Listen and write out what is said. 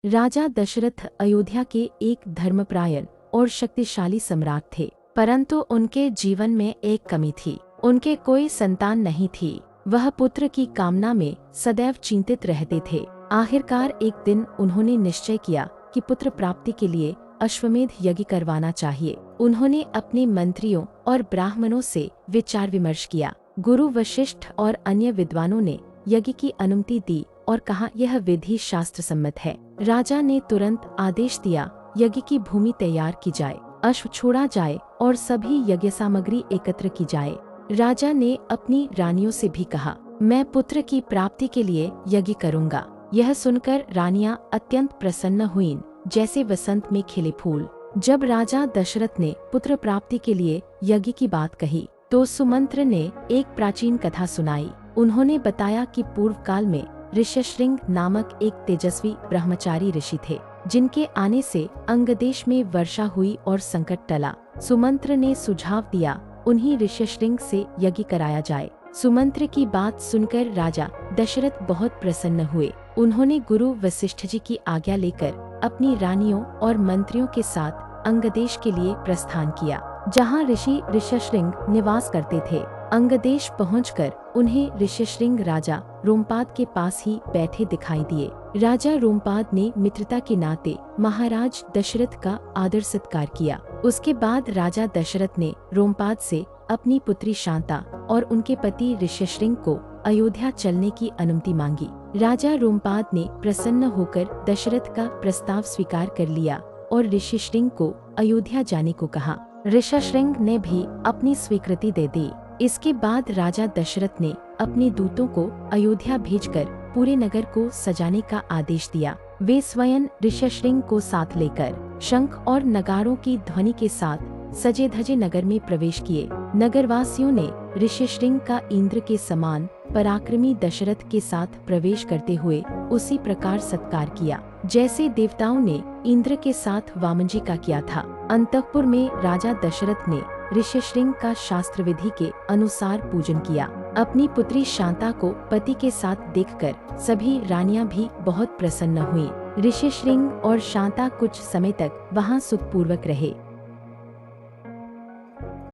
राजा दशरथ अयोध्या के एक धर्मपरायण और शक्तिशाली सम्राट थे, परंतु उनके जीवन में एक कमी थी। उनके कोई संतान नहीं थी। वह पुत्र की कामना में सदैव चिंतित रहते थे। आखिरकार एक दिन उन्होंने निश्चय किया कि पुत्र प्राप्ति के लिए अश्वमेध यज्ञ करवाना चाहिए। उन्होंने अपने मंत्रियों और ब्राह्मणों से विचार विमर्श किया। गुरु वशिष्ठ और अन्य विद्वानों ने यज्ञ की अनुमति दी और कहा यह विधि शास्त्र सम्मत है। राजा ने तुरंत आदेश दिया, यज्ञ की भूमि तैयार की जाए, अश्व छोड़ा जाए और सभी यज्ञ सामग्री एकत्र की जाए। राजा ने अपनी रानियों से भी कहा, मैं पुत्र की प्राप्ति के लिए यज्ञ करूँगा। यह सुनकर रानियां अत्यंत प्रसन्न हुईं, जैसे वसंत में खिले फूल। जब राजा दशरथ ने पुत्र प्राप्ति के लिए यज्ञ की बात कही, तो सुमंत्र ने एक प्राचीन कथा सुनाई। उन्होंने बताया कि पूर्व काल में ऋष्यशृंग नामक एक तेजस्वी ब्रह्मचारी ऋषि थे, जिनके आने से अंगदेश में वर्षा हुई और संकट टला। सुमंत्र ने सुझाव दिया, उन्हीं ऋष्यशृंग से यज्ञ कराया जाए। सुमंत्र की बात सुनकर राजा दशरथ बहुत प्रसन्न हुए। उन्होंने गुरु वशिष्ठ जी की आज्ञा लेकर अपनी रानियों और मंत्रियों के साथ अंगदेश के लिए प्रस्थान किया, जहां ऋषि ऋष्यशृंग निवास करते थे। अंगदेश पहुंचकर उन्हें ऋष्यशृंग राजा रोमपाद के पास ही बैठे दिखाई दिए। राजा रोमपाद ने मित्रता के नाते महाराज दशरथ का आदर सत्कार किया। उसके बाद राजा दशरथ ने रोमपाद से अपनी पुत्री शांता और उनके पति ऋष्यशृंग को अयोध्या चलने की अनुमति मांगी। राजा रोमपाद ने प्रसन्न होकर दशरथ का प्रस्ताव स्वीकार कर लिया और ऋष्यशृंग को अयोध्या जाने को कहा। ऋष्यशृंग ने भी अपनी स्वीकृति दे दी। इसके बाद राजा दशरथ ने अपने दूतों को अयोध्या भेजकर पूरे नगर को सजाने का आदेश दिया। वे स्वयं ऋष्यशृंग को साथ लेकर शंख और नगारों की ध्वनि के साथ सजे धजे नगर में प्रवेश किए। नगरवासियों ने ऋष्यशृंग का इंद्र के समान पराक्रमी दशरथ के साथ प्रवेश करते हुए उसी प्रकार सत्कार किया, जैसे देवताओं ने इंद्र के साथ वामन जी का किया था। अंतःपुर में राजा दशरथ ने ऋष्यशृंग का शास्त्र विधि के अनुसार पूजन किया। अपनी पुत्री शांता को पति के साथ देखकर सभी रानियां भी बहुत प्रसन्न हुईं। ऋष्यशृंग और शांता कुछ समय तक वहां सुखपूर्वक रहे।